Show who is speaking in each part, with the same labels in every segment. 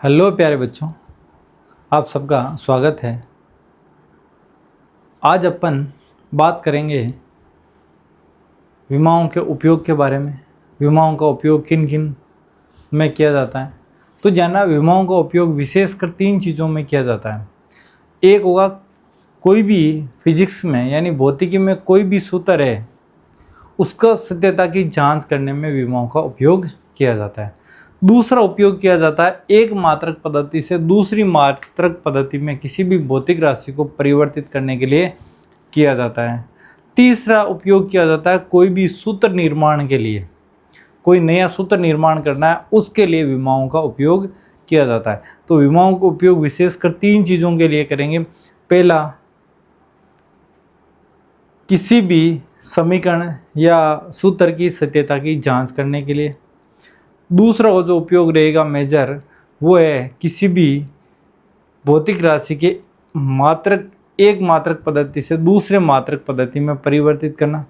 Speaker 1: Hello प्यारे बच्चों, आप सबका स्वागत है। आज अपन बात करेंगे विमाओं के उपयोग के बारे में। विमाओं का उपयोग किन किन में किया जाता है। तो जानना, विमाओं का उपयोग विशेषकर 3 चीज़ों में किया जाता है। एक होगा कोई भी फिजिक्स में यानी भौतिकी में कोई भी सूत्र है उसका सत्यता की जांच करने में विमाओं का उपयोग किया जाता है। दूसरा उपयोग किया जाता है एक मात्रक पद्धति से दूसरी मात्रक पद्धति में किसी भी भौतिक राशि को परिवर्तित करने के लिए किया जाता है। तीसरा उपयोग किया जाता है कोई भी सूत्र निर्माण के लिए, कोई नया सूत्र निर्माण करना है उसके लिए विमाओं का उपयोग किया जाता है। तो विमाओं का उपयोग विशेषकर 3 चीज़ों के लिए करेंगे। पहला, किसी भी समीकरण या सूत्र की सत्यता की जांच करने के लिए। दूसरा वो जो उपयोग रहेगा मेजर, वो है किसी भी भौतिक राशि के एक मात्रक पद्धति से दूसरे मात्रक पद्धति में परिवर्तित करना।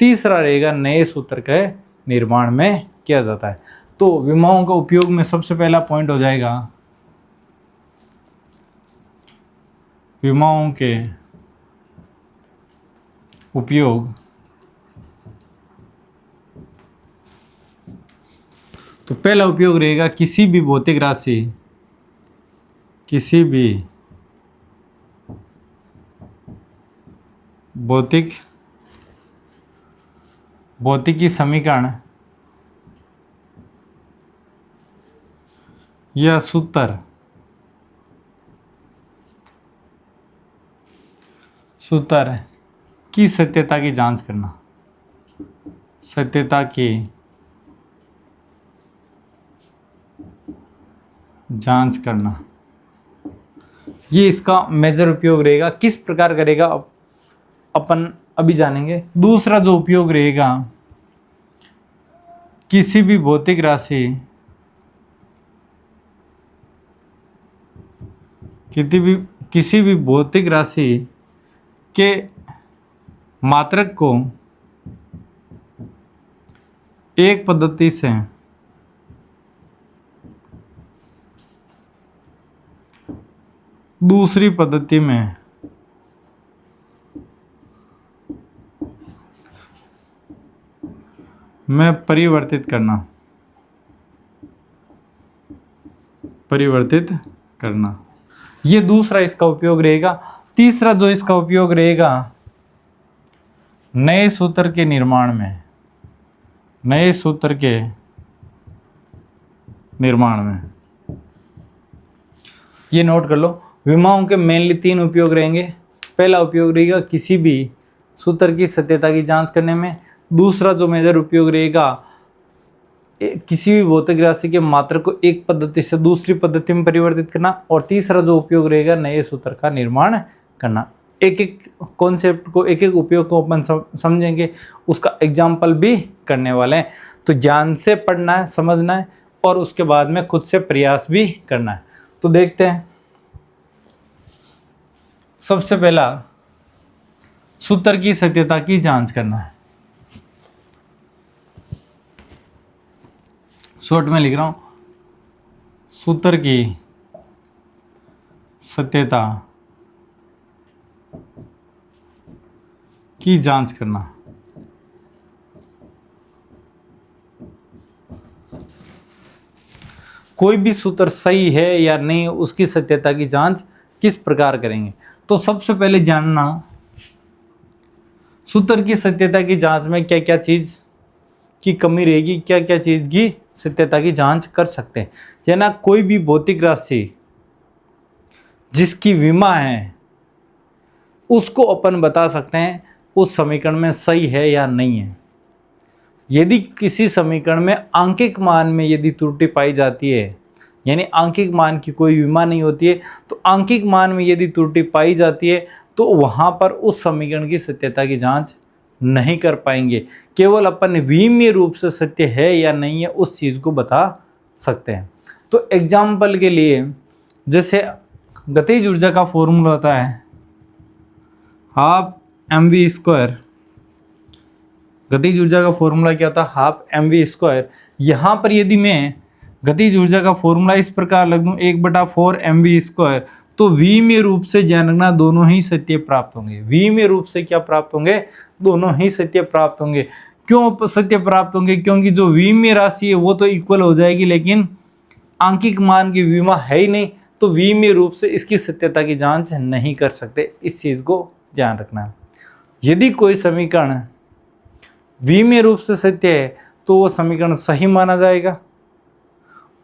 Speaker 1: तीसरा रहेगा नए सूत्र के निर्माण में किया जाता है। तो विमाओं का उपयोग में सबसे पहला पॉइंट हो जाएगा विमाओं के उपयोग। तो पहला उपयोग रहेगा किसी भी भौतिक राशि, किसी भी भौतिकी समीकरण या सूत्र की सत्यता की जांच करना। सत्यता की जांच करना, ये इसका मेजर उपयोग रहेगा। किस प्रकार करेगा अपन अभी जानेंगे। दूसरा जो उपयोग रहेगा किसी भी भौतिक राशि किसी भी भौतिक राशि के मात्रक को एक पद्धति से दूसरी पद्धति में परिवर्तित करना, ये दूसरा इसका उपयोग रहेगा। तीसरा जो इसका उपयोग रहेगा नए सूत्र के निर्माण में, ये नोट कर लो। विमाओं के मेनली 3 उपयोग रहेंगे। पहला उपयोग रहेगा किसी भी सूत्र की सत्यता की जांच करने में। दूसरा जो मेजर उपयोग रहेगा किसी भी भौतिक राशि के मात्रक को एक पद्धति से दूसरी पद्धति में परिवर्तित करना। और तीसरा जो उपयोग रहेगा नए सूत्र का निर्माण करना। एक एक कॉन्सेप्ट को, एक एक उपयोग को अपन समझेंगे, उसका एग्जाम्पल भी करने वाले हैं। तो ध्यान से पढ़ना है, समझना है और उसके बाद में खुद से प्रयास भी करना है। तो देखते हैं। सबसे पहला सूत्र की सत्यता की जांच करना है। शॉर्ट में लिख रहा हूं, सूत्र की सत्यता की जांच करना। कोई भी सूत्र सही है या नहीं, उसकी सत्यता की जांच किस प्रकार करेंगे। तो सबसे पहले जानना सूत्र की सत्यता की जांच में क्या क्या चीज की कमी रहेगी, क्या क्या चीज की सत्यता की जांच कर सकते हैं। जना कोई भी भौतिक राशि जिसकी विमा है उसको अपन बता सकते हैं उस समीकरण में सही है या नहीं है। यदि किसी समीकरण में आंकिक मान में यदि त्रुटि पाई जाती है, यानी आंकिक मान की कोई विमा नहीं होती है, तो आंकिक मान में यदि त्रुटि पाई जाती है तो वहाँ पर उस समीकरण की सत्यता की जांच नहीं कर पाएंगे। केवल अपन विमीय रूप से सत्य है या नहीं है उस चीज़ को बता सकते हैं। तो एग्जाम्पल के लिए, जैसे गतिज ऊर्जा का फॉर्मूला होता है हाफ mv²। गतिज ऊर्जा का फॉर्मूला क्या था? Half mv²। यहाँ पर यदि मैं गतिज ऊर्जा का फॉर्मूला इस प्रकार लग दूं, 1/4 mv²। तो v में रूप से ध्यान रखना दोनों ही सत्य प्राप्त होंगे। v में रूप से क्या प्राप्त होंगे? दोनों ही सत्य प्राप्त होंगे। क्यों सत्य प्राप्त होंगे? क्योंकि जो v में राशि है वो तो इक्वल हो जाएगी, लेकिन आंकिक मान की विमा है ही नहीं, तो v में रूप से इसकी सत्यता की जांच नहीं कर सकते। इस चीज को ध्यान रखना। यदि कोई समीकरण v में रूप से सत्य है तो वो समीकरण सही माना जाएगा,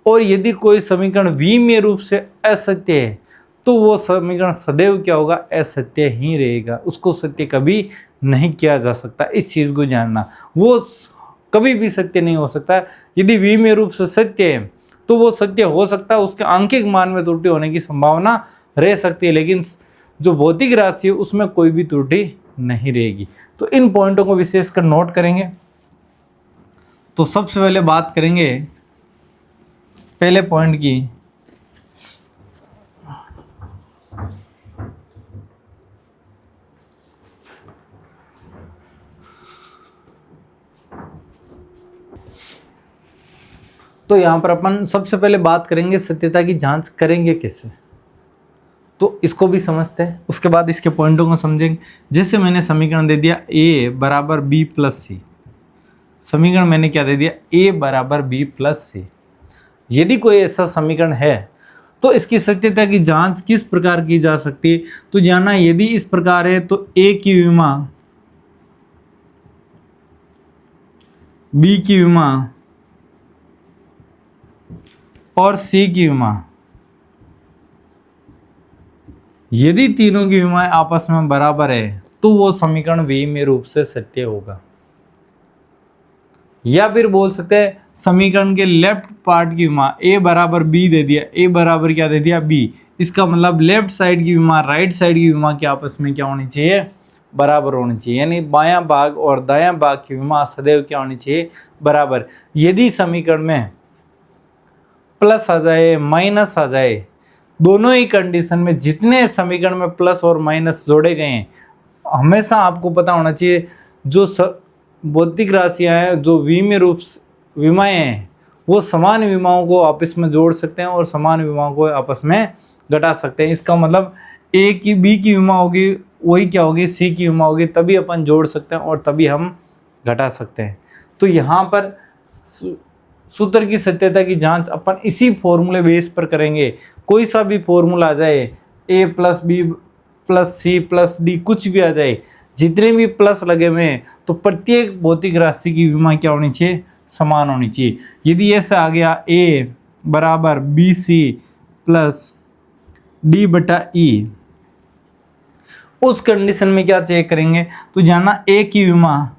Speaker 1: और यदि कोई समीकरण v में रूप से असत्य है तो वो समीकरण सदैव क्या होगा? असत्य ही रहेगा, उसको सत्य कभी नहीं किया जा सकता। इस चीज को जानना, वो कभी भी सत्य नहीं हो सकता। यदि v में रूप से सत्य है तो वो सत्य हो सकता है, उसके आंकिक मान में त्रुटि होने की संभावना रह सकती है, लेकिन जो भौतिक राशि है उसमें कोई भी त्रुटि नहीं रहेगी। तो इन पॉइंटों को विशेषकर नोट करेंगे। तो सबसे पहले बात करेंगे पहले पॉइंट की, तो यहां पर अपन सबसे पहले बात करेंगे सत्यता की जांच करेंगे कैसे, तो इसको भी समझते हैं, उसके बाद इसके पॉइंटों को समझेंगे। जैसे मैंने समीकरण दे दिया a बराबर b प्लस सी, समीकरण मैंने क्या दे दिया? a बराबर b प्लस सी। यदि कोई ऐसा समीकरण है तो इसकी सत्यता की जांच किस प्रकार की जा सकती है? तो जाना, यदि इस प्रकार है तो a की विमा b की विमा और c की विमा, यदि तीनों की विमाएं आपस में बराबर है तो वो समीकरण v में रूप से सत्य होगा। या फिर बोल सकते हैं समीकरण के लेफ्ट पार्ट की विमा a बराबर b दे दिया, a बराबर क्या दे दिया? b। इसका मतलब लेफ्ट साइड की विमा राइट साइड की विमा के आपस में क्या होनी चाहिए? बराबर होनी चाहिए। यानी बायां भाग और दायां भाग की विमा सदैव क्या होनी चाहिए? बराबर। यदि समीकरण में प्लस आ जाए माइनस आ जाए, दोनों ही कंडीशन में जितने समीकरण में प्लस और माइनस जोड़े गए हैं, हमेशा आपको पता होना चाहिए जो भौतिक राशियां हैं, जो v में रूप विमाएं हैं, वो समान विमाओं को आपस में जोड़ सकते हैं और समान विमाओं को आपस में घटा सकते हैं। इसका मतलब a की b की विमा होगी वही क्या होगी? c की विमा होगी, तभी अपन जोड़ सकते हैं और तभी हम घटा सकते हैं। तो यहाँ पर सूत्र की सत्यता की जांच अपन इसी फॉर्मूले बेस पर करेंगे। कोई सा भी फॉर्मूला आ जाए, a plus B plus C plus D, कुछ भी आ जाए, जितने भी प्लस लगे हुए हैं तो प्रत्येक भौतिक राशि की विमा क्या होनी चाहिए? समान होनी चाहिए। यदि ऐसा आ गया a बराबर बी सी प्लस डी बटा ई, उस कंडीशन में क्या चेक करेंगे? तो जाना a की विमा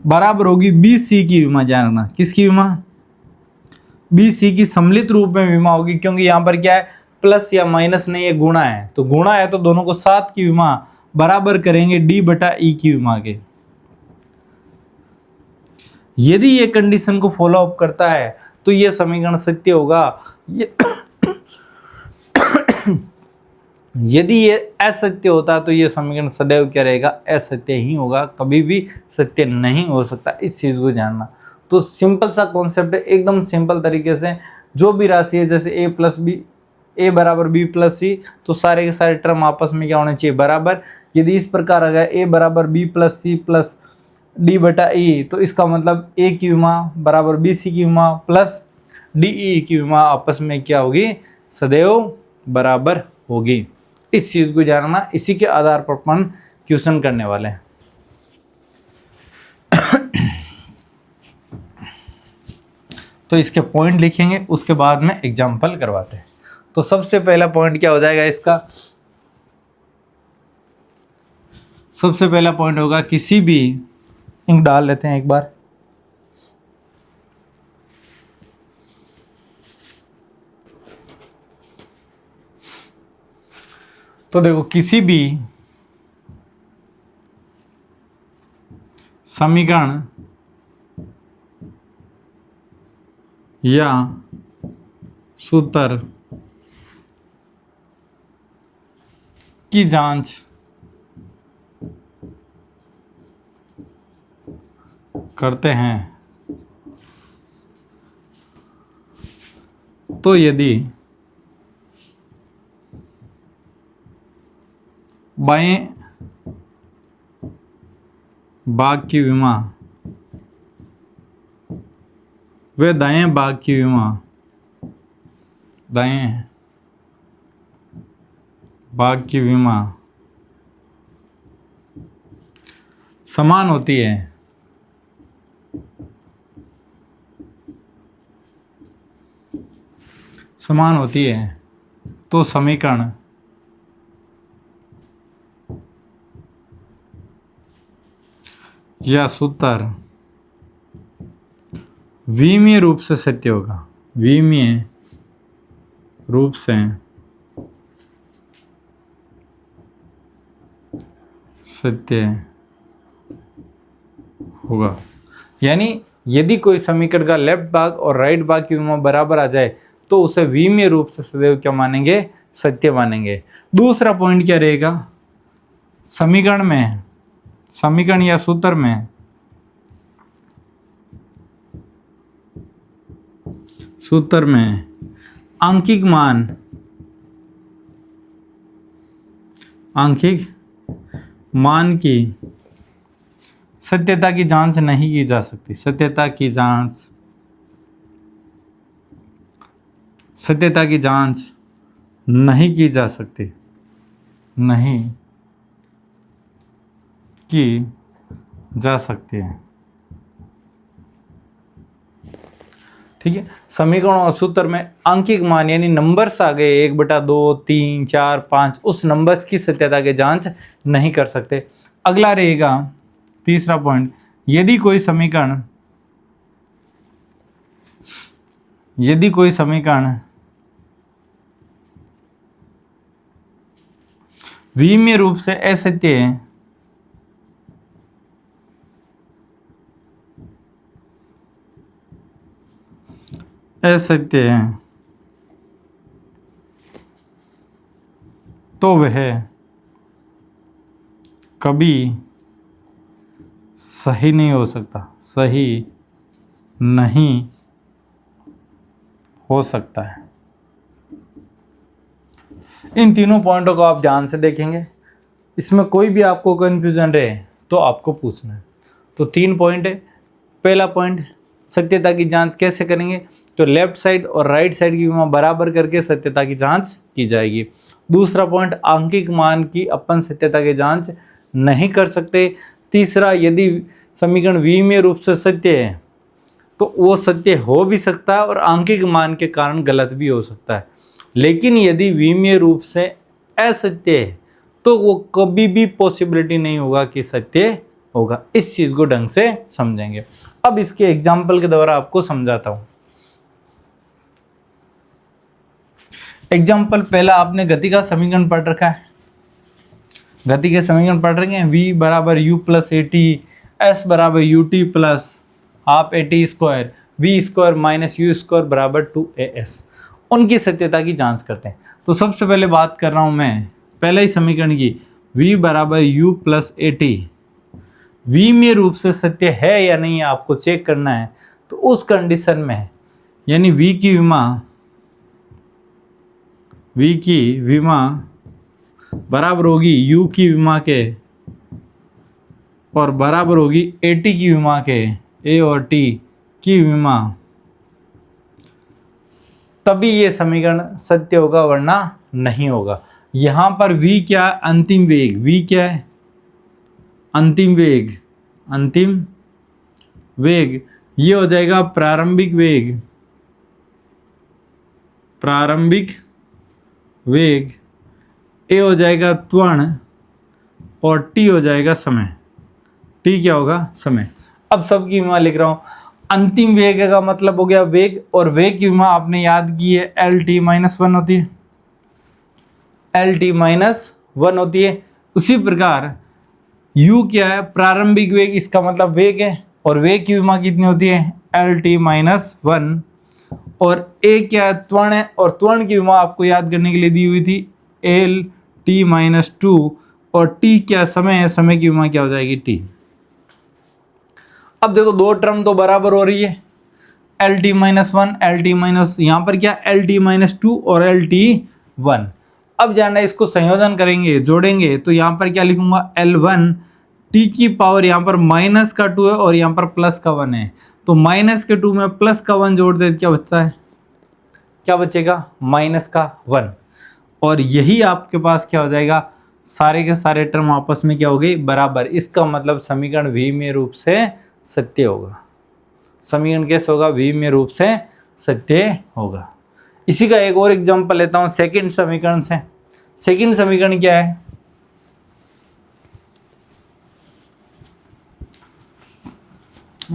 Speaker 1: बराबर होगी बी सी की विमा। जानना किसकी विमा? बी सी की सम्मिलित रूप में विमा होगी, क्योंकि यहां पर क्या है? प्लस या माइनस नहीं है, गुणा है। तो गुणा है तो दोनों को 7 की विमा बराबर करेंगे डी बटा ई की विमा के। यदि ये कंडीशन को फॉलो अप करता है तो ये समीकरण सत्य होगा। यदि ये असत्य होता तो ये समीकरण सदैव क्या रहेगा? असत्य ही होगा, कभी भी सत्य नहीं हो सकता। इस चीज को जानना। तो सिंपल सा कॉन्सेप्ट है, एकदम सिंपल तरीके से। जो भी राशि है, जैसे a प्लस बी, a बराबर b प्लस सी, तो सारे के सारे टर्म आपस में क्या होने चाहिए? बराबर। यदि इस प्रकार आ गया a बराबर b plus C plus D बटा ई, तो इसका मतलब a की विमा बराबर बी सी की विमा प्लस डी ई की विमा आपस में क्या होगी? सदैव बराबर होगी। इस चीज को जानना, इसी के आधार पर अपन क्वेश्चन करने वाले हैं। तो इसके पॉइंट लिखेंगे, उसके बाद में एग्जाम्पल करवाते हैं। तो सबसे पहला पॉइंट क्या हो जाएगा इसका? सबसे पहला पॉइंट होगा किसी भी, इंक डाल लेते हैं एक बार। तो देखो, किसी भी समीकरण या सूत्र की जांच करते हैं तो यदि बाएं भाग की विमा व दाएं भाग की विमा दाएं भाग की विमा समान होती है तो समीकरण या सूत्र विमीय रूप से सत्य होगा। विमीय रूप से सत्य होगा। यानी यदि कोई समीकरण का लेफ्ट भाग और राइट भाग की विमा बराबर आ जाए तो उसे विमीय रूप से सदैव क्या मानेंगे? सत्य मानेंगे। दूसरा पॉइंट क्या रहेगा? समीकरण या सूत्र में आंकिक मान की सत्यता की जांच नहीं की जा सकती। सत्यता की जांच नहीं की जा सकती। नहीं की जा सकती है। ठीक है। समीकरण और सूत्र में आंकिक मान यानी नंबर्स आ गए 1/2, 3, 4, 5, उस नंबर्स की सत्यता की जांच नहीं कर सकते। अगला रहेगा तीसरा पॉइंट, यदि कोई समीकरण विमीय रूप से असत्य है तो वह कभी सही नहीं हो सकता। सही नहीं हो सकता है। इन तीनों पॉइंटों को आप ध्यान से देखेंगे। इसमें कोई भी आपको कंफ्यूजन रहे तो आपको पूछना है। तो 3 पॉइंट है। पहला पॉइंट, सत्यता की जांच कैसे करेंगे? तो लेफ्ट साइड और राइट साइड की विमा बराबर करके सत्यता की जांच की जाएगी। दूसरा पॉइंट, आंकिक मान की अपन सत्यता की जांच नहीं कर सकते। तीसरा, यदि समीकरण विमीय रूप से सत्य है तो वो सत्य हो भी सकता है और आंकिक मान के कारण गलत भी हो सकता है। लेकिन यदि विमीय रूप से असत्य है तो वो कभी भी पॉसिबिलिटी नहीं होगा कि सत्य होगा। इस चीज को ढंग से समझेंगे। अब इसके एग्जाम्पल के द्वारा आपको समझाता हूं। एग्जाम्पल पहला, आपने गति का समीकरण पढ़ रखा है। गति के समीकरण पढ़ रखे हैं। v बराबर u plus A T, S बराबर U T plus half A T square, V square minus U square बराबर 2as। उनकी सत्यता की जांच करते हैं। तो सबसे पहले बात कर रहा हूं मैं पहले ही समीकरण की। v बराबर u प्लस ए टी विमीय रूप से सत्य है या नहीं आपको चेक करना है। तो उस कंडीशन में यानी v की विमा बराबर होगी u की विमा के और बराबर होगी at की विमा के, a और t की विमा, तभी ये समीकरण सत्य होगा वरना नहीं होगा। यहां पर v क्या है? अंतिम वेग। v क्या है? अंतिम वेग। ये हो जाएगा प्रारंभिक वेग, a हो जाएगा त्वरण और t हो जाएगा समय। t क्या होगा? समय। अब सबकी विमा लिख रहा हूं। अंतिम वेग का मतलब हो गया वेग, और वेग की विमा आपने याद की है LT-1 होती है। LT-1 होती है। उसी प्रकार u क्या है? प्रारंभिक वेग, इसका मतलब वेग है, और वेग की विमा कितनी होती है? LT-1। और a क्या है? त्वरण है, और त्वरण की विमा आपको याद करने के लिए दी हुई थी LT-2। और t क्या? समय है। समय की विमा क्या हो जाएगी? t। अब देखो दो टर्म तो बराबर हो रही है, L T minus one, L T minus, यहाँ पर क्या एल टी माइनस टू और एल टी वन। अब जानना इसको संयोजन करेंगे, जोड़ेंगे, तो यहाँ पर क्या लिखूंगा एल वन टी की पावर, यहाँ पर माइनस का टू है और यहाँ पर प्लस का वन है, तो माइनस के टू में प्लस का वन जोड़ दे, क्या बचता है, क्या बचेगा, माइनस का वन। और यही आपके पास क्या हो जाएगा, सारे के सारे टर्म आपस में क्या हो गई, बराबर। इसका मतलब समीकरण विमीय रूप से सत्य होगा। समीकरण कैसे होगा, विमीय रूप से सत्य होगा। इसी का एक और एग्जांपल लेता हूं सेकंड समीकरण से। सेकंड समीकरण क्या है,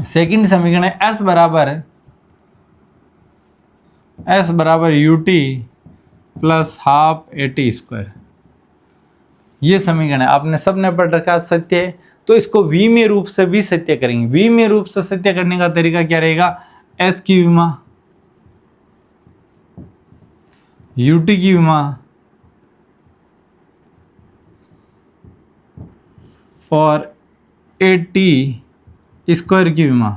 Speaker 1: सेकंड समीकरण है एस बराबर U T plus half A T square. ये समीकरण है, आपने सबने पढ़ रखा, सत्य है। तो इसको विमीय रूप से भी सत्य करेंगे। विमीय रूप से सत्य करने का तरीका क्या रहेगा, एस की विमा, यूटी की विमा और ए टी स्क्वायर की विमा,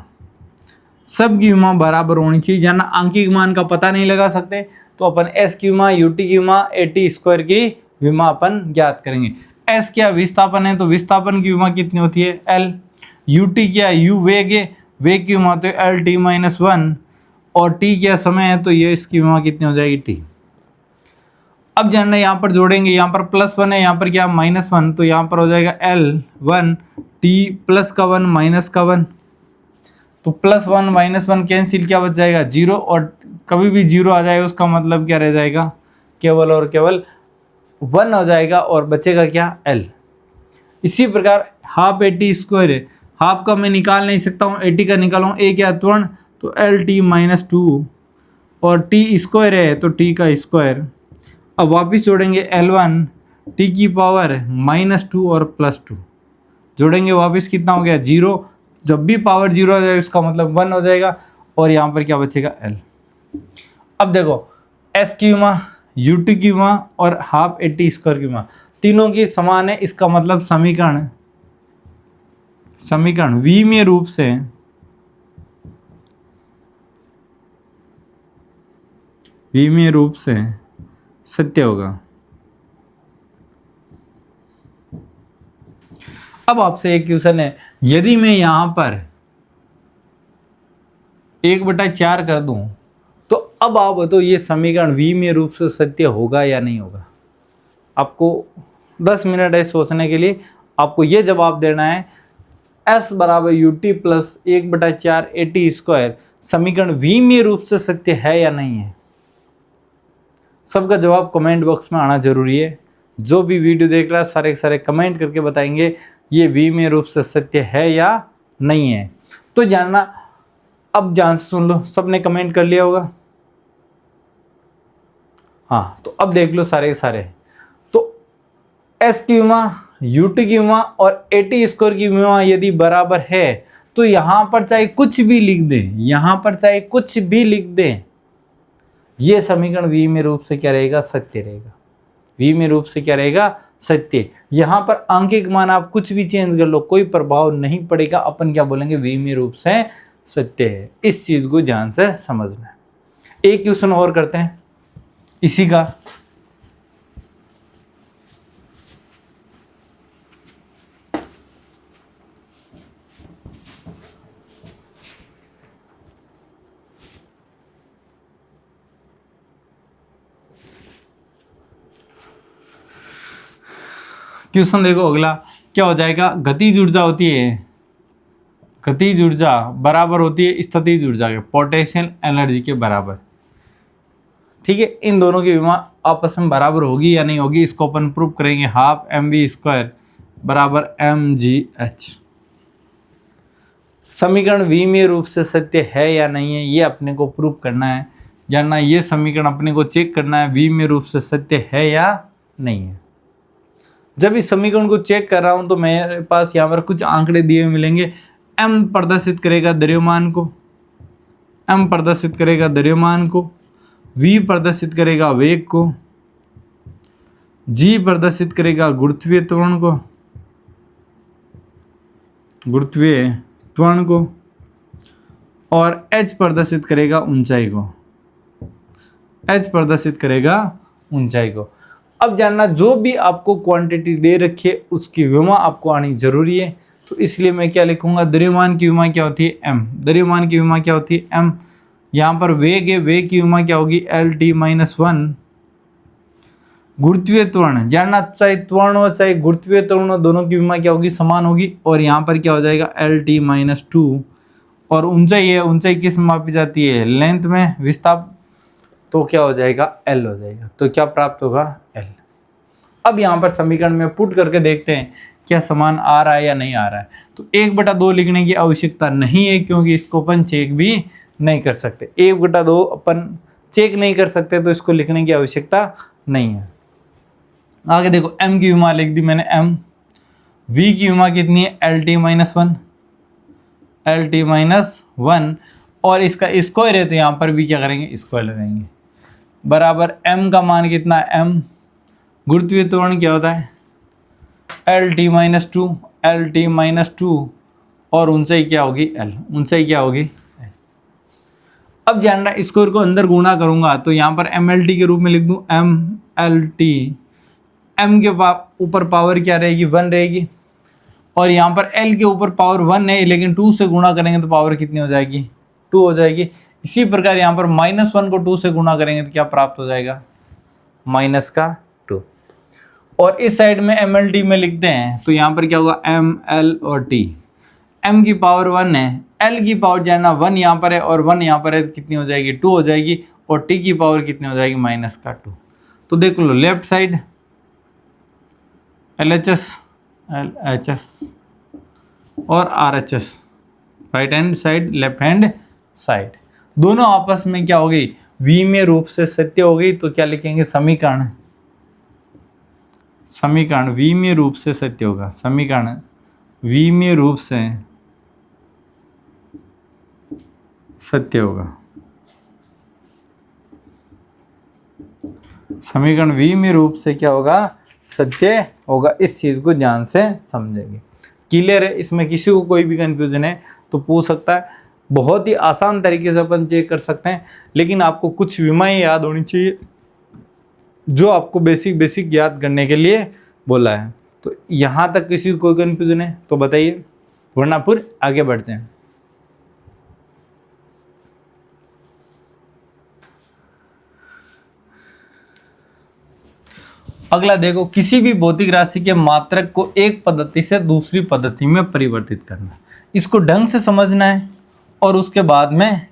Speaker 1: सब की विमा बराबर होनी चाहिए। जाना आंकिक मान का पता नहीं लगा सकते, तो अपन एस की विमा, यूटी की विमा, ए टी स्क्वायर की विमा अपन ज्ञात करेंगे। एस क्या विस्थापन है, तो विस्थापन की विमा कितनी होती है, एल। यूटी क्या, यू वेग है, वेग की विमा तो एल टी माइनस वन, और टी क्या समय है, तो ये इसकी विमा कितनी हो जाएगी, टी। अब जानना यहाँ पर जोड़ेंगे, यहाँ पर प्लस वन है, यहाँ पर क्या माइनस वन, तो यहाँ पर हो जाएगा एल वन टी प्लस का वन माइनस का वन, तो plus one minus one cancel, क्या बच जाएगा, जीरो। और कभी भी जीरो आ जाए उसका मतलब क्या रह जाएगा, केवल और केवल वन हो जाएगा, और बचेगा क्या, एल। इसी प्रकार हाफ ए टी स्क्वायर है, हाफ का मैं निकाल नहीं सकता हूँ, ए टी का निकालूँ, ए क्या त्वरण, तो एल टी माइनस टू, और टी स्क्वायर है तो टी का स्क्वायर। अब वापिस जोड़ेंगे एल वन टी की पावर माइनस टू और प्लस टू, जोड़ेंगे वापिस, कितना हो गया, जीरो। जब भी पावर जीरो हो जाए उसका मतलब वन हो जाएगा, और यहाँ पर क्या बचेगा, एल। अब देखो एस की विमा, यूटी की विमा और हाफ ए टी स्क्वायर की विमा तीनों की समान है। इसका मतलब समीकरण विमीय रूप से सत्य होगा। अब आपसे एक क्वेश्चन है, यदि मैं यहां पर 1/4 कर दूं, तो अब आप बताओ ये समीकरण विमीय रूप से सत्य होगा या नहीं होगा। आपको 10 मिनट है सोचने के लिए, आपको ये जवाब देना है, एस बराबर यू टी प्लस 1/4 ए टी स्क्वायर समीकरण विमीय रूप से सत्य है या नहीं है। सबका जवाब कमेंट बॉक्स में आना जरूरी है। जो भी वीडियो देख रहा है सारे के सारे कमेंट करके बताएंगे ये विमीय रूप से सत्य है या नहीं है। तो जानना, अब ध्यान से सुन लो, सबने कमेंट कर लिया होगा, हाँ। तो अब देख लो सारे के सारे, तो एस की विमा, यूटी की विमा और ए टी स्क्वायर की विमा यदि बराबर है, तो यहां पर चाहे कुछ भी लिख दें, यहां पर चाहे कुछ भी लिख दें, ये समीकरण विमीय रूप से क्या रहेगा, सत्य रहेगा। विमीय रूप से क्या रहेगा, सत्य। यहां पर आंकिक मान आप कुछ भी चेंज कर लो, कोई प्रभाव नहीं पड़ेगा, अपन क्या बोलेंगे, विमीय रूप से सत्य है। इस चीज को ध्यान से समझना है। एक क्वेश्चन और करते हैं इसी का। क्वेश्चन देखो अगला क्या हो जाएगा, गतिज ऊर्जा होती है, गतिज ऊर्जा बराबर होती है स्थितिज ऊर्जा के, पोटेंशियल एनर्जी के बराबर। ठीक है, इन दोनों की विमा आपस में बराबर होगी या नहीं होगी, इसको अपन प्रूव करेंगे। हाफ एम वी स्क्वायर बराबर एम जी एच। समीकरण विमीय रूप से सत्य है या नहीं है, ये अपने को प्रूव करना है। जानना ये समीकरण अपने को चेक करना है विमीय रूप से सत्य है या नहीं है। जब इस समीकरण को चेक कर रहा हूं तो मेरे पास यहाँ पर कुछ आंकड़े दिए हुए मिलेंगे। m प्रदर्शित करेगा द्रव्यमान को, m प्रदर्शित करेगा द्रव्यमान को, v प्रदर्शित करेगा वेग को, g प्रदर्शित करेगा गुरुत्वीय त्वरण को, और h प्रदर्शित करेगा ऊंचाई को, h प्रदर्शित करेगा ऊंचाई को। अब जानना, जो भी आपको क्वांटिटी दे रखी है उसकी विमा आपको आनी जरूरी है। तो इसलिए मैं क्या लिखूंगा, द्रव्यमान की विमा क्या होती है, m। द्रव्यमान की विमा क्या होती है, m। यहाँ पर वेग है, वेग की विमा क्या होगी, L-T-1। गुरुत्वीय त्वरण जानना, चाहे त्वरण हो चाहे गुरुत्वीय त्वरण हो, दोनों की विमा क्या होगी, समान होगी। और यहाँ पर क्या हो जाएगा, L-T-2। और ऊंचाई है, ऊंचाई किस में मापी जाती है, लेंथ में, विस्थाप, तो क्या हो जाएगा, L हो जाएगा। तो क्या प्राप्त होगा, L। अब यहाँ पर समीकरण में पुट करके देखते हैं क्या समान आ रहा है या नहीं आ रहा है। तो 1/2 लिखने की आवश्यकता नहीं है, क्योंकि इसको अपन चेक भी नहीं कर सकते। 1/2 अपन चेक नहीं कर सकते, तो इसको लिखने की आवश्यकता नहीं है। आगे देखो, m की विमा लिख दी मैंने, m। v की विमा कितनी है, L-T-1, L-T-1। और इसका स्क्वायर है, तो यहाँ पर भी क्या करेंगे, स्क्वायर लगाएंगे, बराबर m का मान कितना है, m। गुरुत्वीय त्वरण क्या होता है, L-T-2, L-T-2। और ऊंचाई क्या होगी, L। ऊंचाई क्या होगी, L। अब जानना, स्क्वायर को अंदर गुणा करूंगा तो यहाँ पर MLT के रूप में लिख दूं, MLT। m के ऊपर पावर क्या रहेगी, 1 रहेगी। और यहाँ पर l के ऊपर पावर 1 है, लेकिन 2 से गुणा करेंगे तो पावर कितनी हो जाएगी, 2 हो जाएगी। इसी प्रकार यहाँ पर -1 को 2 से गुणा करेंगे तो क्या प्राप्त हो जाएगा, -2। और इस साइड में MLT में लिखते हैं तो यहाँ पर क्या होगा, M, L और T। m की पावर 1 है, l की पावर जानना 1 यहाँ पर है और 1 यहाँ पर है, कितनी हो जाएगी, 2 हो जाएगी। और t की पावर कितनी हो जाएगी, -2। तो देख लो, लेफ्ट साइड LHS, LHS और RHS, right hand side, left hand side, दोनों आपस में क्या हो गई, विमीय रूप से सत्य हो गई। तो क्या लिखेंगे, समीकरण, समीकरण विमीय रूप से सत्य होगा, समीकरण विमीय रूप से सत्य होगा, समीकरण विमीय रूप से क्या होगा, सत्य होगा। इस चीज को ध्यान से समझेंगे। क्लियर है, इसमें किसी को कोई भी कंफ्यूजन है तो पूछ सकता है। बहुत ही आसान तरीके से अपन चेक कर सकते हैं, लेकिन आपको कुछ विमाएं याद होनी चाहिए जो आपको बेसिक याद करने के लिए बोला है। तो यहाँ तक किसी को कोई कंफ्यूजन है तो बताइए, वरना फिर आगे बढ़ते हैं। अगला देखो, किसी भी भौतिक राशि के मात्रक को एक पद्धति से दूसरी पद्धति में परिवर्तित करना। इसको ढंग से समझना है और उसके बाद में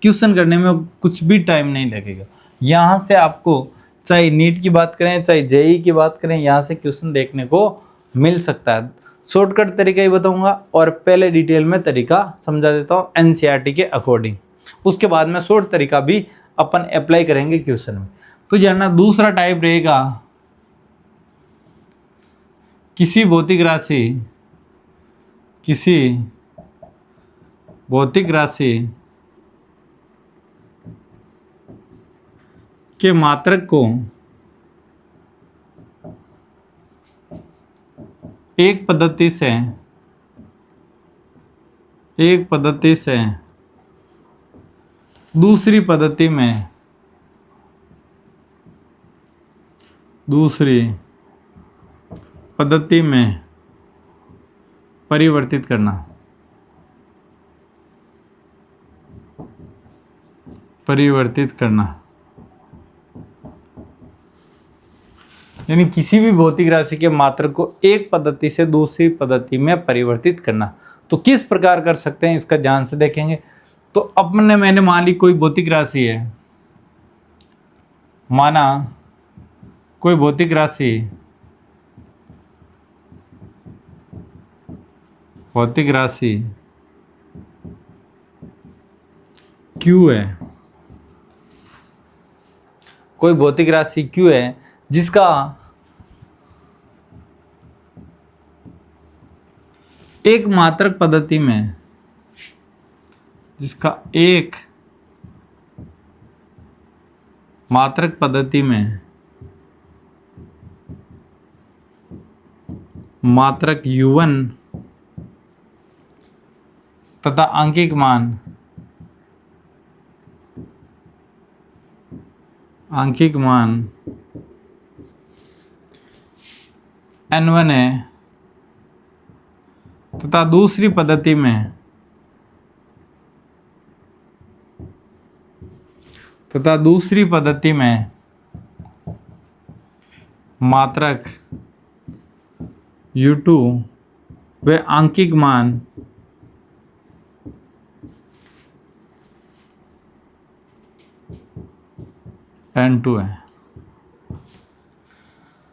Speaker 1: क्वेश्चन करने में कुछ भी टाइम नहीं लगेगा। यहाँ से आपको चाहे नीट की बात करें चाहे जेई की बात करें, यहाँ से क्वेश्चन देखने को मिल सकता है। शॉर्टकट तरीका ही बताऊंगा और पहले डिटेल में तरीका समझा देता हूँ एनसीईआरटी के अकॉर्डिंग। उसके बाद में शॉर्ट तरीका भी अपन अप्लाई करेंगे क्वेश्चन में। तो जानना, दूसरा टाइप रहेगा, किसी भौतिक राशि के मात्रक को एक पद्धति से दूसरी पद्धति में परिवर्तित करना, यानी किसी भी भौतिक राशि के मात्रक को एक पद्धति से दूसरी पद्धति में परिवर्तित करना। तो किस प्रकार कर सकते हैं, इसका ध्यान से देखेंगे। तो मैंने मान ली कोई भौतिक राशि है, माना कोई भौतिक राशि Q है, कोई भौतिक राशि Q है जिसका एक मात्रक पद्धति में, मात्रक U1 तथा आंकिक मान आंकिक मान n1 है तथा दूसरी पद्धति में मात्रक u2 व आंकिक मान n2 है।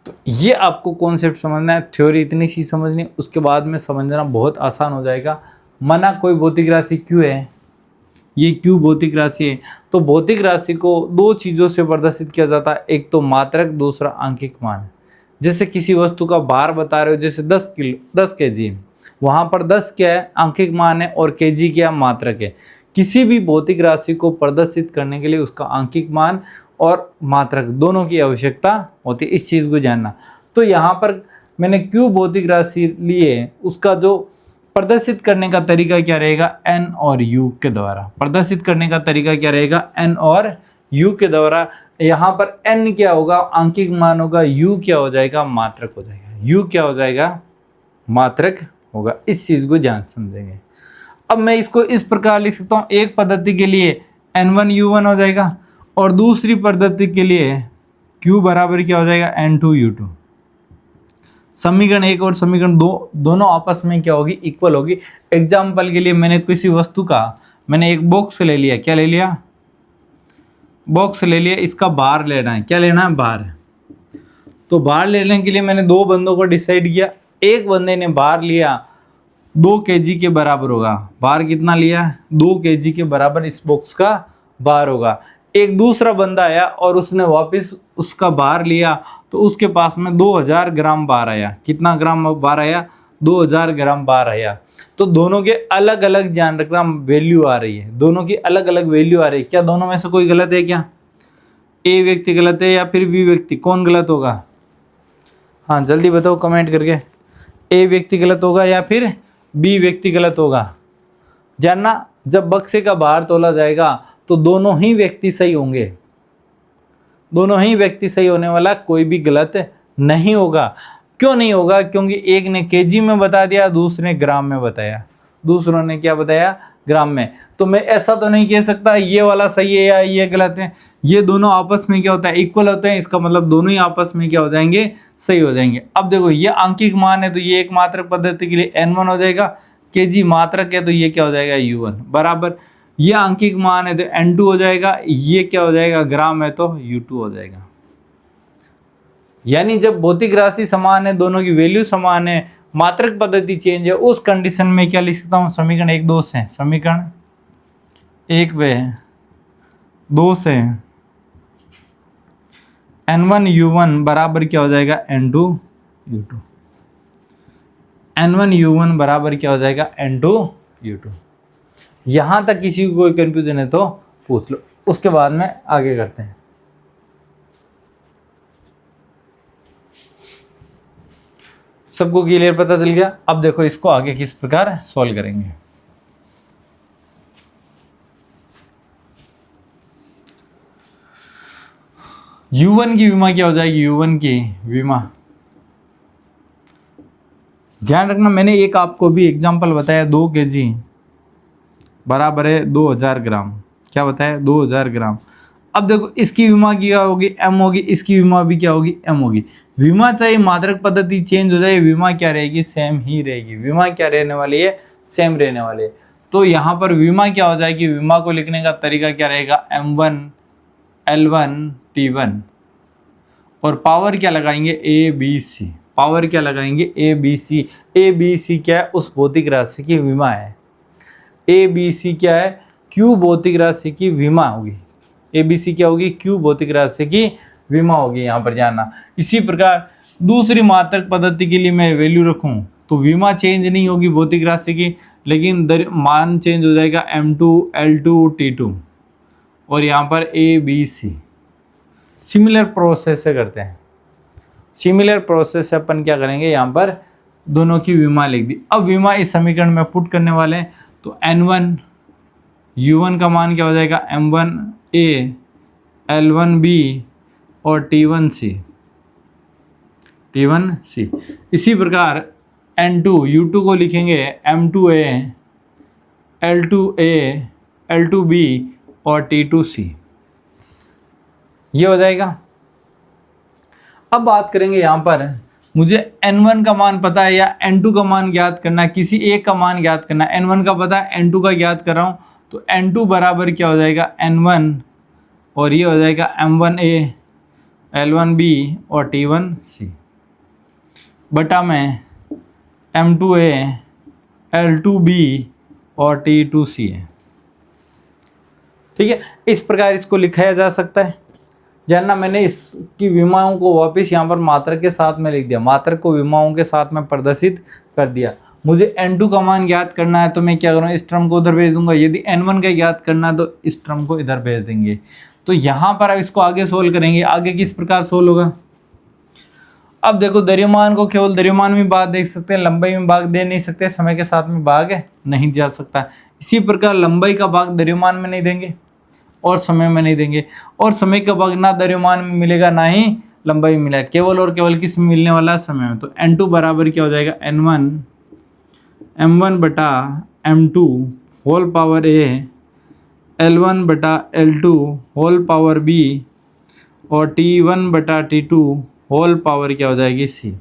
Speaker 1: तो ये आपको कॉन्सेप्ट समझना है, थ्योरी इतनी सी समझनी, उसके बाद में समझना बहुत आसान हो जाएगा। माना कोई भौतिक राशि क्यू है, ये क्यू भौतिक राशि है, तो भौतिक राशि को दो चीज़ों से प्रदर्शित किया जाता है, एक तो मात्रक, दूसरा आंकिक मान। जैसे किसी वस्तु का भार बता रहे हो, जैसे 10 kg, वहाँ पर 10 क्या है, आंकिक मान है, और kg क्या, मात्रक है। किसी भी भौतिक राशि को प्रदर्शित करने के लिए उसका आंकिक मान और मात्रक दोनों की आवश्यकता होती है, इस चीज़ को जानना। तो यहाँ पर मैंने क्यू भौतिक राशि लिए, उसका जो प्रदर्शित करने का तरीका क्या रहेगा, n और u के द्वारा। प्रदर्शित करने का तरीका क्या रहेगा, n और u के द्वारा। यहाँ पर n क्या होगा, आंकिक मान होगा, u क्या हो जाएगा, मात्रक हो जाएगा। u क्या हो जाएगा, मात्रक होगा। इस चीज को ध्यान समझेंगे। अब मैं इसको इस प्रकार लिख सकता हूँ, एक पद्धति के लिए n1 u1 हो जाएगा और दूसरी पद्धति के लिए q बराबर क्या हो जाएगा, n2 u2। समीकरण एक और समीकरण दो दोनों आपस में क्या होगी, इक्वल होगी। एग्जाम्पल के लिए मैंने किसी वस्तु का, मैंने एक बॉक्स ले लिया, क्या ले लिया, बॉक्स ले लिया, इसका भार लेना है, क्या लेना है, भार। तो भार लेने के लिए मैंने दो बंदों को डिसाइड किया। एक बंदे ने भार लिया 2 kg के बराबर होगा, भार कितना लिया, 2 kg के बराबर इस बॉक्स का भार होगा। एक दूसरा बंदा आया और उसने वापस उसका भार लिया, तो उसके पास में 2000 ग्राम भार आया। कितना ग्राम भार आया, 2000 ग्राम भार आया। तो दोनों के अलग अलग, ध्यान रखना, वैल्यू आ रही है, दोनों की अलग अलग वैल्यू आ रही है। क्या दोनों में से कोई गलत है क्या, ए व्यक्ति गलत है या फिर बी व्यक्ति, कौन गलत होगा, हाँ जल्दी बताओ कमेंट करके, ए व्यक्ति गलत होगा या फिर बी व्यक्ति गलत होगा। जानना, जब बक्से का भार तोला जाएगा तो दोनों ही व्यक्ति सही होंगे, दोनों ही व्यक्ति सही होने वाला, कोई भी गलत नहीं होगा। क्यों नहीं होगा, क्योंकि एक ने केजी में बता दिया, दूसरे ने ग्राम में बताया, दूसरों ने क्या बताया, ग्राम में। तो मैं ऐसा तो नहीं कह सकता ये वाला सही है या ये गलत है, ये दोनों आपस में क्या होता है, इक्वल होते हैं। इसका मतलब दोनों ही आपस में क्या हो जाएंगे, सही हो जाएंगे। अब देखो ये आंकिक मान है तो ये एक मात्रक पद्धति के लिए n1 हो जाएगा, केजी मात्रक है तो ये क्या हो जाएगा, u1 बराबर। ये आंकिक मान है तो n2 हो जाएगा, ये क्या हो जाएगा, ग्राम है तो u2 हो जाएगा। यानी जब भौतिक राशि समान है, दोनों की वैल्यू समान है, मात्रक पद्धति चेंज है, उस कंडीशन में क्या लिख सकता हूँ, समीकरण 1-2 से, समीकरण 1 व 2 से n1 u1 बराबर क्या हो जाएगा, n2 u2। n1 u1 बराबर क्या हो जाएगा, n2 u2। यहां तक किसी को कोई कंफ्यूजन है तो पूछ लो, उसके बाद में आगे करते हैं। सबको क्लियर पता चल गया। अब देखो इसको आगे किस प्रकार सॉल्व करेंगे। u1 की विमा क्या हो जाएगी, u1 की विमा, ध्यान रखना मैंने एक आपको भी एग्जांपल बताया, 2 kg बराबर है 2000 ग्राम, क्या बताया, 2000 ग्राम। अब देखो इसकी विमा क्या होगी, m होगी, इसकी विमा भी क्या होगी, m होगी। विमा चाहे मात्रक पद्धति चेंज हो जाए, विमा क्या रहेगी, सेम ही रहेगी। विमा क्या रहने वाली है, सेम रहने वाली है। तो यहाँ पर विमा क्या हो जाएगी, विमा को लिखने का तरीका क्या रहेगा, m1 L1 T1 और पावर क्या लगाएंगे, ABC, पावर क्या लगाएंगे, ABC। ABC क्या है, उस भौतिक राशि की विमा है। ABC क्या है, Q भौतिक राशि की विमा होगी। ABC क्या होगी, Q भौतिक राशि की विमा होगी, यहाँ पर जानना। इसी प्रकार दूसरी मात्रक पद्धति के लिए मैं वैल्यू रखूँ तो विमा चेंज नहीं होगी भौतिक राशि की, लेकिन मान चेंज हो जाएगा M2 L2 T2 और यहाँ पर ABC। सिमिलर प्रोसेस से करते हैं, सिमिलर प्रोसेस से अपन क्या करेंगे, यहाँ पर दोनों की विमा लिख दी। अब विमा इस समीकरण में पुट करने वाले हैं, तो n1 u1 का मान क्या हो जाएगा, m1a L1b और T1C, T1C। इसी प्रकार N2 U2 को लिखेंगे M2A, L2A, L2B और T2C, ये हो जाएगा। अब बात करेंगे यहाँ पर, मुझे N1 का मान पता है या N2 का मान ज्ञात करना है, किसी एक का मान ज्ञात करना है। N1 का पता है, N2 का ज्ञात कर रहा हूँ, तो N2 बराबर क्या हो जाएगा N1, और ये हो जाएगा M1A, L1B और T1C बटा में M2A, L2B और T2C है। ठीक है, इस प्रकार इसको लिखाया जा सकता है। जानना, मैंने इसकी विमाओं को वापस यहाँ पर मात्रक के साथ में लिख दिया, मात्रक को विमाओं के साथ में प्रदर्शित कर दिया। मुझे N2 का मान ज्ञात करना है तो मैं क्या करूँ, इस टर्म को उधर भेज दूंगा। यदि N1 का ज्ञात करना है तो इस टर्म को इधर भेज देंगे। तो यहाँ पर अब इसको आगे सोल्व करेंगे। आगे किस प्रकार सोल्व होगा, अब देखो द्रव्यमान को केवल द्रव्यमान में भाग दे सकते हैं, लंबाई में भाग दे नहीं सकते, समय के साथ में भाग नहीं जा सकता। इसी प्रकार लंबाई का भाग द्रव्यमान में नहीं देंगे और समय में नहीं देंगे, और समय का भाग ना द्रव्यमान में मिलेगा ना ही लंबाई में मिलेगा, केवल और केवल किस में मिलने वाला है, समय में। तो N2 बराबर क्या हो जाएगा N1 M1 बटा M2 whole power A, L1 बटा L2 होल पावर B और T1 बटा T2 होल पावर क्या हो जाएगी C।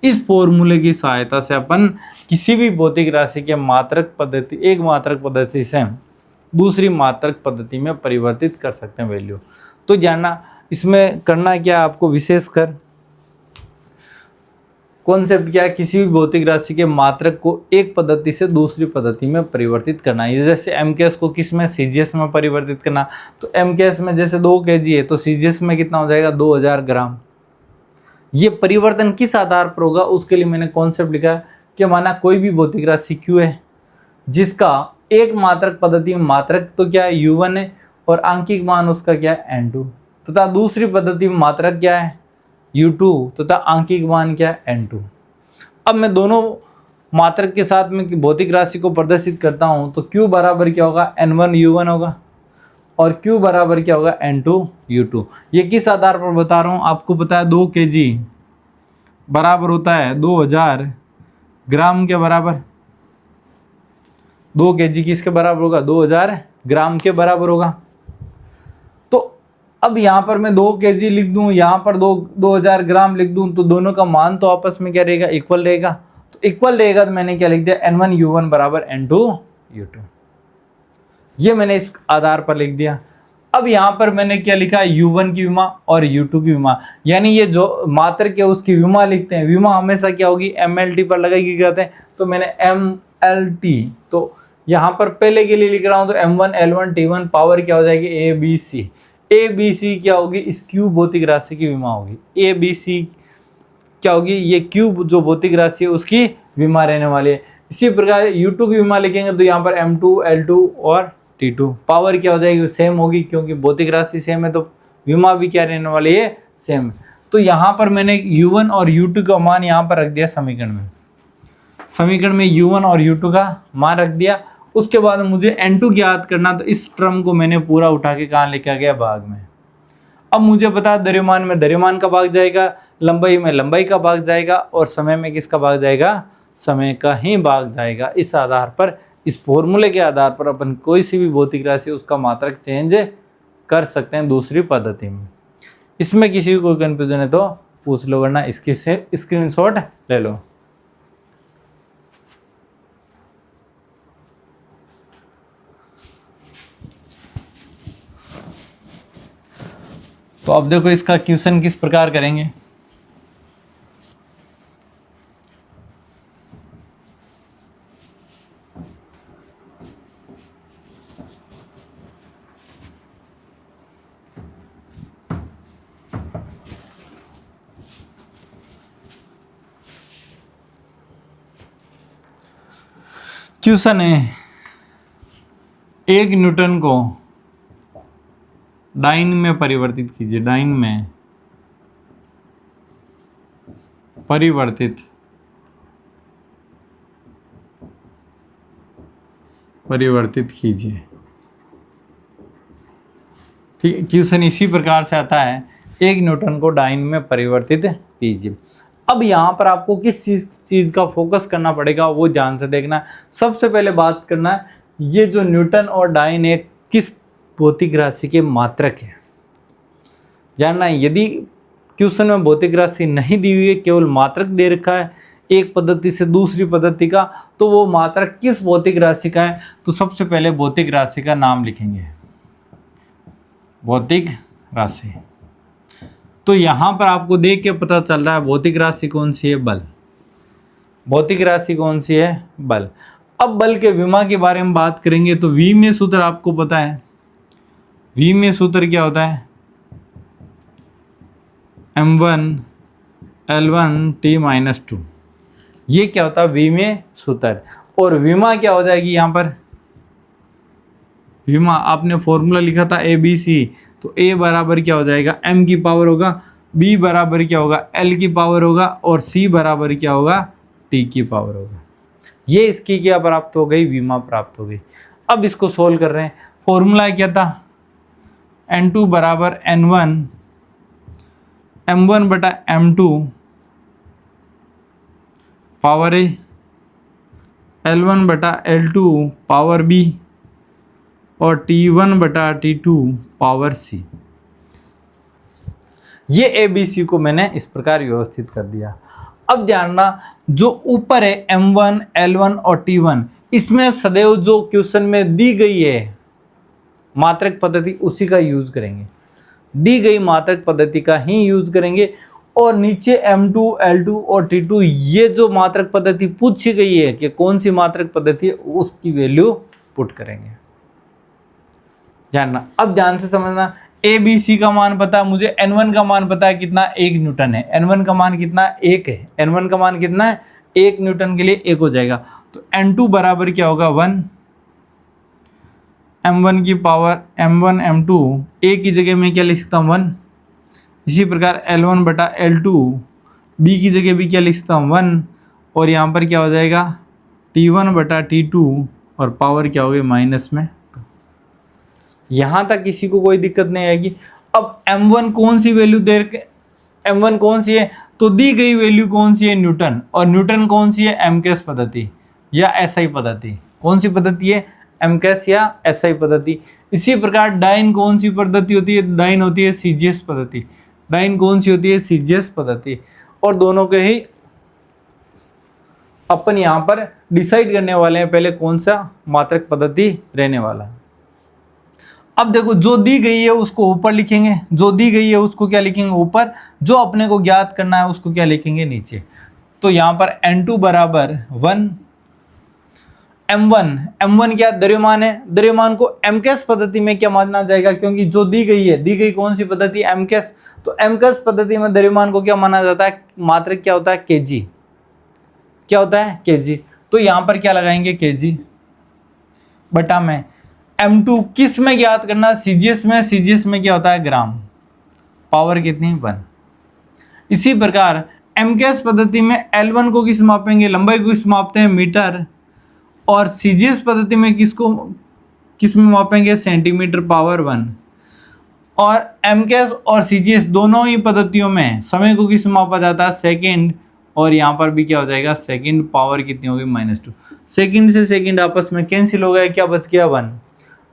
Speaker 1: इस फॉर्मूले की सहायता से अपन किसी भी भौतिक राशि के मात्रक पद्धति, एक मात्रक पद्धति से दूसरी मात्रक पद्धति में परिवर्तित कर सकते हैं वैल्यू। तो जानना, इसमें करना क्या आपको, विशेषकर कॉन्सेप्ट क्या है, किसी भी भौतिक राशि के मात्रक को एक पद्धति से दूसरी पद्धति में परिवर्तित करना है। जैसे MKS को किस में, CGS में परिवर्तित करना, तो MKS में जैसे 2 kg है तो CGS में कितना हो जाएगा 2000 ग्राम। ये परिवर्तन किस आधार पर होगा, उसके लिए मैंने कॉन्सेप्ट लिखा कि माना कोई भी भौतिक राशि Q है जिसका एक मात्रक पद्धति में मात्रक तो क्या है U1 है और आंकिक मान उसका क्या है N2, तथा दूसरी पद्धति में मात्रक क्या है U2 तथा आंकिक मान क्या है N2। अब मैं दोनों मात्रक के साथ में भौतिक राशि को प्रदर्शित करता हूं तो Q बराबर क्या होगा N1 U1 होगा और Q बराबर क्या होगा N2 U2। ये किस आधार पर बता रहा हूँ, आपको पता है 2 kg बराबर होता है 2000 ग्राम के बराबर। 2 kg किसके बराबर होगा, 2000 ग्राम के बराबर होगा। तो अब यहाँ पर मैं 2 kg लिख दूँ, यहाँ पर 2000 ग्राम लिख दूँ, तो दोनों का मान तो आपस में क्या रहेगा, इक्वल रहेगा। तो इक्वल रहेगा तो मैंने क्या लिख दिया N1 U1 बराबर N2 U2, ये मैंने इस आधार पर लिख दिया। अब यहाँ पर मैंने क्या लिखा, U1 की विमा और U2 की विमा, यानी ये जो मात्रक है उसकी विमा लिखते हैं। विमा हमेशा क्या होगी, MLT पर लगाई जाते हैं, तो मैंने MLT, तो यहाँ पर पहले के लिए लिख रहा हूँ तो M1 L1 T1 पावर क्या हो जाएगी ABC। ABC क्या होगी, इस Q भौतिक राशि की विमा होगी। ABC क्या होगी, ये Q जो भौतिक राशि है उसकी विमा रहने वाली है। इसी प्रकार U2 की विमा लिखेंगे तो यहाँ पर M2 L2 और T2 पावर क्या हो जाएगी, सेम होगी, क्योंकि भौतिक राशि सेम है तो विमा भी क्या रहने वाली है, सेम। तो यहाँ पर मैंने U1 और U2 का मान यहाँ पर रख दिया समीकरण में। समीकरण में U1 और U2 का मान रख दिया। उसके बाद मुझे N2 ज्ञात करना, तो इस टर्म को मैंने पूरा उठा के कहाँ लिखा गया, भाग में। अब मुझे पता द्रव्यमान में द्रव्यमान का भाग जाएगा, लंबाई में लंबाई का भाग जाएगा और समय में किसका भाग जाएगा, समय का ही भाग जाएगा। इस आधार पर, इस फॉर्मूले के आधार पर अपन कोई सी भी भौतिक राशि उसका मात्रक चेंज कर सकते हैं दूसरी पद्धति में। इसमें किसी को कंफ्यूजन है तो पूछ लो, वरना इसकी से स्क्रीनशॉट ले लो। तो अब देखो इसका क्वेश्चन किस प्रकार करेंगे। क्वेश्चन है, 1 न्यूटन को डाइन में परिवर्तित कीजिए। डाइन में परिवर्तित कीजिए। ठीक है, क्वेश्चन इसी प्रकार से आता है 1 न्यूटन को डाइन में परिवर्तित कीजिए। अब यहाँ पर आपको किस चीज़ का फोकस करना पड़ेगा वो ध्यान से देखना है। सबसे पहले बात करना है ये जो न्यूटन और डाइन है किस भौतिक राशि के मात्रक है, जानना है। यदि क्वेश्चन में भौतिक राशि नहीं दी हुई है, केवल मात्रक दे रखा है एक पद्धति से दूसरी पद्धति का, तो वो मात्रक किस भौतिक राशि का है, तो सबसे पहले भौतिक राशि का नाम लिखेंगे, भौतिक राशि। तो यहाँ पर आपको देख के पता चल रहा है भौतिक राशि कौन सी है, बल। भौतिक राशि कौन सी है, बल। अब बल के विमा के बारे में बात करेंगे तो V में सूत्र आपको पता है, V में सूत्र क्या होता है, m1 L1 T-2। ये क्या होता है V में सूत्र। और विमा क्या हो जाएगी यहाँ पर, विमा आपने फॉर्मूला लिखा था ABC, तो A बराबर क्या हो जाएगा, M की पावर होगा, B बराबर क्या होगा, L की पावर होगा, और C बराबर क्या होगा, T की पावर होगा। ये इसकी क्या प्राप्त हो गई, विमा प्राप्त हो गई। अब इसको सोल्व कर रहे हैं। फॉर्मूला क्या था, N2 बराबर N1 M1 बटा M2 पावर A, L1 बटा L2 पावर B, और T1 बटा T2 पावर C। ये ABC को मैंने इस प्रकार व्यवस्थित कर दिया। अब जानना जो ऊपर है M1 L1 और T1, इसमें सदैव जो क्वेश्चन में दी गई है मात्रक पद्धति उसी का यूज करेंगे, दी गई मात्रक पद्धति का ही यूज करेंगे। और नीचे M2 L2 और T2 ये जो मात्रक पद्धति पूछी गई है कि कौन सी मात्रक पद्धति है उसकी वैल्यू पुट करेंगे, जानना। अब ध्यान से समझना, ABC का मान पता है मुझे, N1 का मान पता है कितना, 1 न्यूटन है। N1 का मान कितना, 1 है। N1 का मान कितना है, 1 न्यूटन के लिए 1 हो जाएगा। तो N2 बराबर क्या होगा, 1 M1 की पावर M1 M2, A की जगह में क्या लिख सकता हूँ, 1। इसी प्रकार L1 बटा L2, B की जगह भी क्या लिख सकता हूँ, 1। और यहाँ पर क्या हो जाएगा, T1 बटा T2, और पावर क्या होगी, माइनस में। यहाँ तक किसी को कोई दिक्कत नहीं आएगी। अब M1 कौन सी वैल्यू दे रखे, M1 कौन सी है, तो दी गई वैल्यू कौन सी है, न्यूटन। और न्यूटन कौन सी है, एमकेस पद्धति या एसआई पद्धति। कौन सी पद्धति है, एमकेस या एसआई पद्धति। इसी प्रकार डाइन कौन सी पद्धति होती है, डाइन होती है सीजीएस पद्धति। डाइन कौन सी होती है, सीजीएस पद्धति। और दोनों के ही अपन यहाँ पर डिसाइड करने वाले हैं पहले कौन सा मात्रक पद्धति रहने वाला है। अब देखो जो दी गई है उसको ऊपर लिखेंगे, जो दी गई है उसको क्या लिखेंगे, ऊपर। जो अपने को ज्ञात करना है उसको क्या लिखेंगे, नीचे। तो यहाँ पर N2 बराबर 1 M1 क्या द्रव्यमान है, द्रव्यमान को एमकेस पद्धति में क्या माना जाएगा, क्योंकि जो दी गई है, दी गई कौन सी पद्धति, एमकेस। तो एमकेस पद्धति में द्रव्यमान को क्या माना जाता है, मात्रक क्या होता है, केजी। क्या होता है, केजी। तो यहाँ पर क्या लगाएंगे, केजी बटा में M2 किस में ज्ञात करना, सीजीएस में। सीजीएस में क्या होता है, ग्राम। पावर कितनी, 1। इसी प्रकार एमकेएस पद्धति में L1 को किस मापेंगे, लंबाई को किस मापते हैं, मीटर। और सीजीएस पद्धति में किस में मापेंगे, सेंटीमीटर, पावर 1। और एमकेएस और सीजीएस दोनों ही पद्धतियों में समय को किस में मापा जाता है, सेकंड। और यहाँ पर भी क्या हो जाएगा, सेकंड। पावर कितनी होगी, -2। सेकंड से सेकंड आपस में कैंसिल हो गया, क्या बच गया, 1।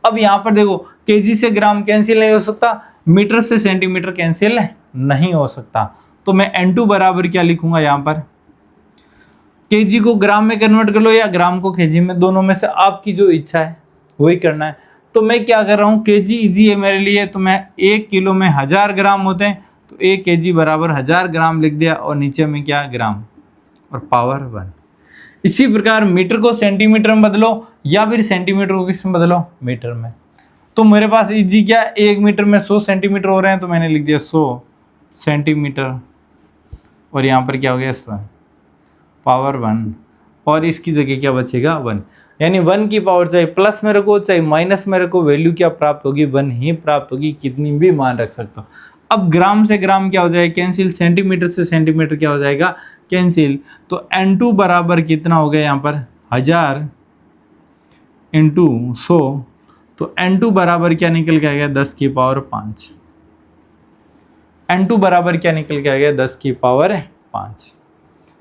Speaker 1: अब यहाँ पर देखो केजी से ग्राम कैंसिल नहीं हो सकता, मीटर से सेंटीमीटर कैंसिल नहीं हो सकता। तो मैं N2 बराबर क्या लिखूंगा, यहाँ पर केजी को ग्राम में कन्वर्ट कर लो या ग्राम को केजी में, दोनों में से आपकी जो इच्छा है वही करना है। तो मैं क्या कर रहा हूँ, केजी इजी है मेरे लिए, तो मैं 1 किलो में 1000 ग्राम होते हैं, तो 1 केजी बराबर 1000 ग्राम लिख दिया, और नीचे में क्या, ग्राम, और पावर 1। इसी प्रकार मीटर को सेंटीमीटर में बदलो, या फिर सेंटीमीटर को किस में बदलो, मीटर में। तो मेरे पास इजी क्या, 1 मीटर में 100 सेंटीमीटर हो रहे हैं, तो मैंने लिख दिया 100 सेंटीमीटर, और यहाँ पर क्या हो गया, 100 पावर 1, और इसकी जगह क्या बचेगा, 1। यानी 1 की पावर चाहे प्लस में रखो चाहे माइनस में रखो, वैल्यू क्या प्राप्त होगी, 1 ही प्राप्त होगी, कितनी भी मान रख सकते हो। अब ग्राम से ग्राम क्या हो जाएगा, कैंसिल। सेंटीमीटर से सेंटीमीटर क्या हो जाएगा, कैंसिल। तो N2 बराबर कितना हो गया, यहाँ पर 1000 इंटू 100, तो N2 बराबर क्या निकल के आएगा, 10 की पावर 5। N2 बराबर क्या निकल के आ गया 10 की पावर 5।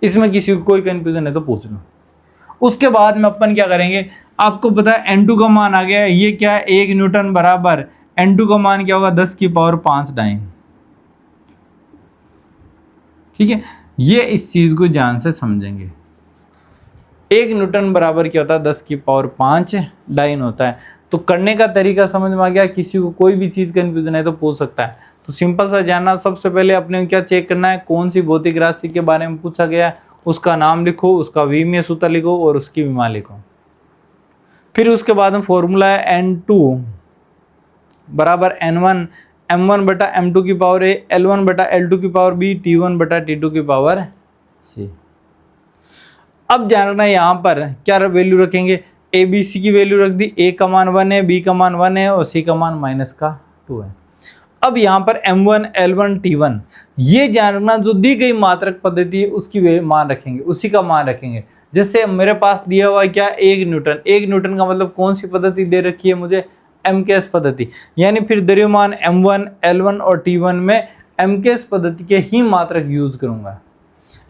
Speaker 1: इसमें किसी को कोई कंफ्यूजन है तो पूछ लो। उसके बाद में अपन क्या करेंगे, आपको पता है N2 का मान आ गया, ये क्या है 1 न्यूटन बराबर N2 का मान क्या होगा 10 की पावर 5 डाइन। ठीक है, ये इस चीज को ध्यान से समझेंगे। 1 न्यूटन बराबर क्या होता है 10 की पावर 5 डाइन होता है। तो करने का तरीका समझ में आ गया, किसी को कोई भी चीज कंफ्यूजन है तो पूछ सकता है। तो सिंपल सा जानना, सबसे पहले अपने क्या चेक करना है, कौन सी भौतिक राशि के बारे में पूछा गया है, उसका नाम लिखो, उसका विमीय सूत्र लिखो और उसकी विमा लिखो। फिर उसके बाद में फॉर्मूला है N2 बराबर N1 M1 बटा M2 की पावर A, L1 बटा L2 की पावर B, T1 बटा T2 की पावर C। अब जानना है यहाँ पर क्या वैल्यू रखेंगे, ए बी सी की वैल्यू रख दी, ए का मान 1 है, बी का मान 1 है और सी का मान -2 है। अब यहाँ पर M1 L1 T1 ये जानना, जो दी गई मात्रक पद्धति है उसकी मान रखेंगे, उसी का मान रखेंगे। जैसे मेरे पास दिया हुआ है क्या 1 न्यूटन, 1 न्यूटन का मतलब कौन सी पद्धति दे रखी है मुझे, MKS पद्धति। यानी फिर द्रव्यमान M1 L1 और T1 में MKS पद्धति के ही मात्रक यूज करूंगा।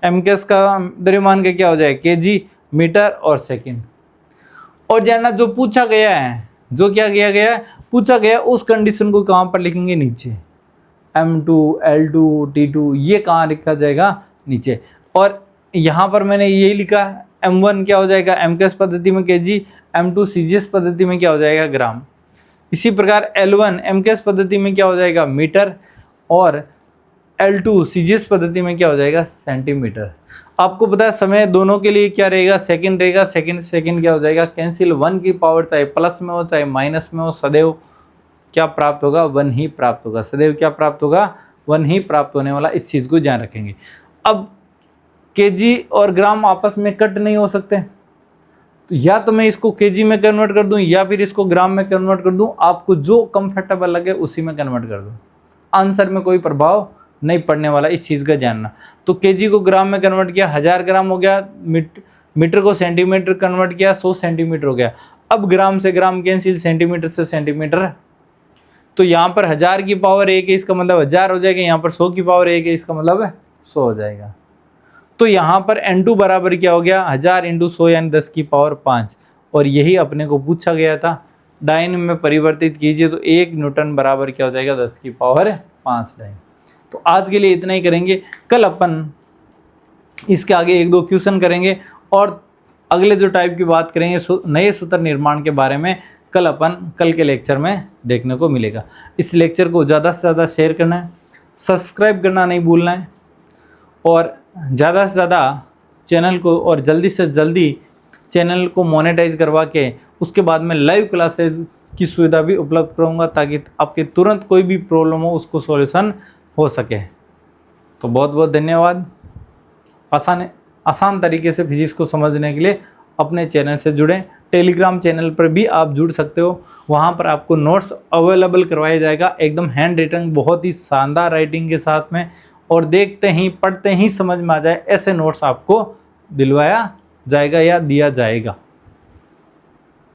Speaker 1: MKS का द्रव्यमान का क्या हो जाए kg, मीटर और सेकंड। और जानना जो पूछा गया है, जो क्या किया गया है, पूछा गया उस कंडीशन को कहाँ पर लिखेंगे, नीचे। M2 L2 T2 ये कहाँ लिखा जाएगा, नीचे। और यहाँ पर मैंने यही लिखा, M1 क्या हो जाएगा MKS पद्धति में kg, M2 CGS पद्धति में क्या हो जाएगा ग्राम। इसी प्रकार L1 MKS पद्धति में क्या हो जाएगा मीटर और L2 CGS पद्धति में क्या हो जाएगा सेंटीमीटर। आपको पता है समय दोनों के लिए क्या रहेगा, सेकंड रहेगा। सेकंड सेकंड क्या हो जाएगा कैंसिल, 1 की पावर चाहे प्लस में हो चाहे माइनस में हो, सदैव क्या प्राप्त होगा 1 ही प्राप्त होगा। सदैव क्या प्राप्त होगा 1 ही प्राप्त होने वाला, इस चीज को ध्यान रखेंगे। अब केजी और ग्राम आपस में कट नहीं हो सकते, तो या तो मैं इसको केजी में कन्वर्ट कर दूं या फिर इसको ग्राम में कन्वर्ट कर दूं। आपको जो कंफर्टेबल लगे उसी में कन्वर्ट कर दूं, आंसर में कोई प्रभाव नहीं पड़ने वाला, इस चीज़ का जानना। तो केजी को ग्राम में कन्वर्ट किया 1000 ग्राम हो गया, मीटर को सेंटीमीटर कन्वर्ट किया 100 सेंटीमीटर हो गया। अब ग्राम से ग्राम कैंसिल, सेंटीमीटर से सेंटीमीटर। तो यहाँ पर 1000 की पावर 1 है, इसका मतलब 1000 हो जाएगा। यहाँ पर 100 की पावर 1 है, इसका मतलब 100 हो जाएगा। तो यहाँ पर N2 बराबर क्या हो गया 1000 × 100 यानी 10 की पावर 5। और यही अपने को पूछा गया था। डाइन में परिवर्तित कीजिए तो 1 न्यूटन बराबर क्या हो जाएगा 10 की पावर 5 डाइन। तो आज के लिए इतना ही करेंगे। कल अपन इसके आगे 1-2 क्वेश्चन करेंगे और अगले जो टाइप की बात करेंगे नए सूत्र निर्माण के बारे में, कल के लेक्चर में देखने को मिलेगा। इस लेक्चर को ज़्यादा से ज़्यादा शेयर करना है, सब्सक्राइब करना नहीं भूलना है और ज़्यादा से ज़्यादा चैनल को और जल्दी से जल्दी चैनल को मोनेटाइज करवा के उसके बाद में लाइव क्लासेज की सुविधा भी उपलब्ध करूँगा ताकि आपके तुरंत कोई भी प्रॉब्लम हो उसको सॉल्यूशन हो सके। तो बहुत बहुत धन्यवाद। आसान तरीके से फिजिक्स को समझने के लिए अपने चैनल से जुड़ें। टेलीग्राम चैनल पर भी आप जुड़ सकते हो, वहाँ पर आपको नोट्स अवेलेबल करवाया जाएगा, एकदम हैंड रिटन बहुत ही शानदार राइटिंग के साथ में, और देखते ही पढ़ते ही समझ में आ जाए ऐसे नोट्स आपको दिलवाया जाएगा या दिया जाएगा।